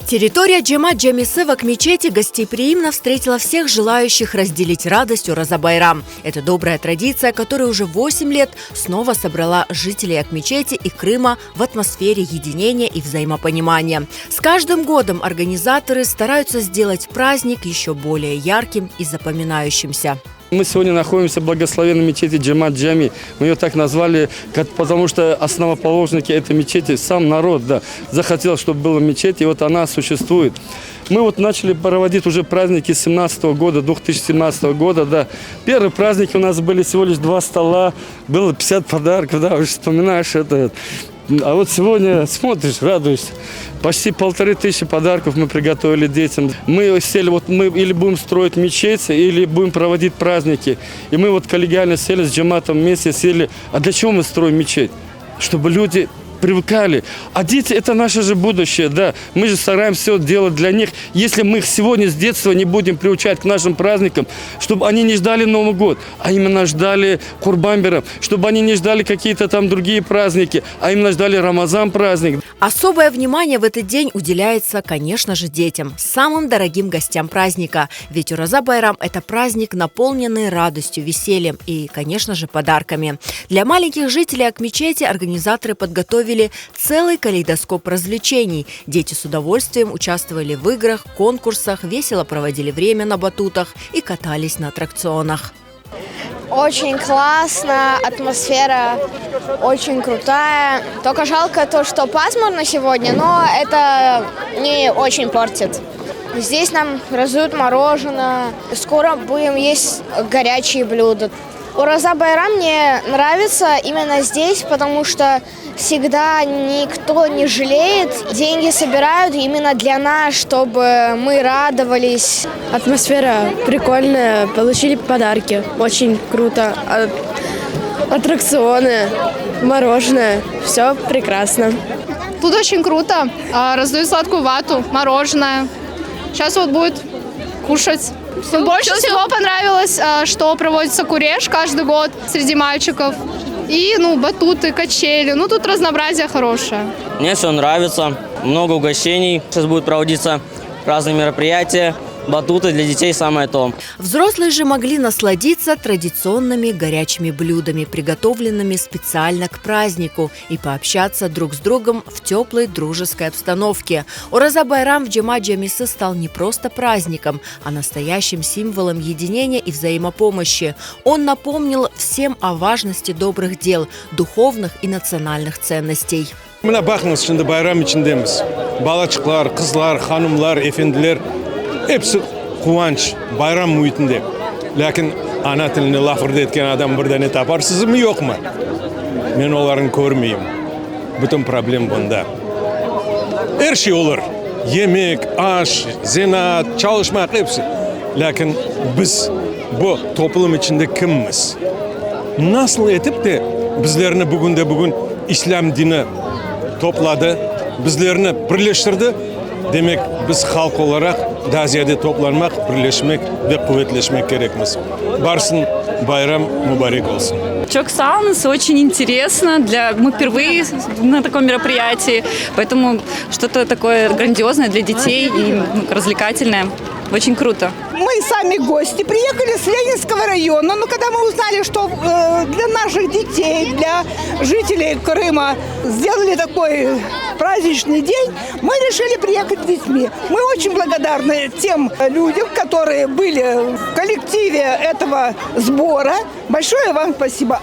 Территория Джамат-Джамисы в Акмечете гостеприимно встретила всех желающих разделить радость Ураза-Байрам. Это добрая традиция, которая уже 8 лет снова собрала жителей Акмечети и Крыма в атмосфере единения и взаимопонимания. С каждым годом организаторы стараются сделать праздник еще более ярким и запоминающимся. Мы сегодня находимся в благословенной мечети Джамат-Джами. Мы ее так назвали, потому что основоположники этой мечети, сам народ, захотел, чтобы была мечеть, и вот она существует. Мы начали проводить уже праздники 2017 года. Первые праздники у нас были всего лишь 2 стола, было 50 подарков, уже вспоминаешь это. А вот сегодня смотришь, радуешься. Почти 1500 подарков мы приготовили детям. Мы сели, мы или будем строить мечети, или будем проводить праздники. И мы коллегиально сели с джаматом вместе, сели. А для чего мы строим мечеть? Чтобы люди привыкали. А дети – это наше же будущее, Мы же стараемся все делать для них. Если мы их сегодня с детства не будем приучать к нашим праздникам, чтобы они не ждали Новый год, а именно ждали Курбан-Байрам, чтобы они не ждали какие-то там другие праздники, а именно ждали Рамазан праздник. Особое внимание в этот день уделяется, конечно же, детям, самым дорогим гостям праздника. Ведь Ураза-Байрам – это праздник, наполненный радостью, весельем и, конечно же, подарками. Для маленьких жителей Акмечети организаторы подготовили целый калейдоскоп развлечений. Дети с удовольствием участвовали в играх, конкурсах, весело проводили время на батутах и катались на аттракционах. Очень классно, атмосфера очень крутая. Только жалко то, что пасмурно сегодня, но это не очень портит. Здесь нам раздают мороженое. Скоро будем есть горячие блюда. Ураза-Байрам мне нравится именно здесь, потому что всегда никто не жалеет. Деньги собирают именно для нас, чтобы мы радовались. Атмосфера прикольная, получили подарки. Очень круто. Аттракционы, мороженое. Все прекрасно. Тут очень круто. Раздают сладкую вату, мороженое. Сейчас будет кушать. Больше всего понравилось, что проводится куреш каждый год среди мальчиков. И, батуты, качели. Тут разнообразие хорошее. Мне все нравится. Много угощений. Сейчас будут проводиться разные мероприятия. Батуты для детей самое то. Взрослые же могли насладиться традиционными горячими блюдами, приготовленными специально к празднику, и пообщаться друг с другом в теплой дружеской обстановке. Ураза-Байрам в Джамат-Джамисы стал не просто праздником, а настоящим символом единения и взаимопомощи. Он напомнил всем о важности добрых дел, духовных и национальных ценностей. Мына бақыңыз, шынды байрам içindemiz. Балачықлар, қызлар, ханымлар, эфенділер hepsi kuvанç, bayram muhitinde. Lakin ana tilini lafırda etken adam burada ne taparsız mı yok mu? Ben onların görmeyeyim. Bütün problem bunda. Her şey olur. Yemek, aş, zinaat, çalışmak hepsi. Lakin biz bu toplum içinde kimmiz? Nasıl etip de bizlerini bugün İslam dini topladı, bizlerini birleştirdi. Demek biz halk olarak daha ziyade toplanmak, birleşmek ve kuvvetleşmek gerekmez. Барсын байрам мубарек olsun. Çok sağ olun, очень интересно. Мы впервые на таком мероприятии, поэтому что-то такое грандиозное для детей и развлекательное. Очень круто. Мы сами гости, приехали с Ленинского района, но когда мы узнали, что для наших детей, для жителей Крыма сделали такой праздничный день, мы решили приехать с детьми. Мы очень благодарны тем людям, которые были в коллективе этого сбора. Большое вам спасибо.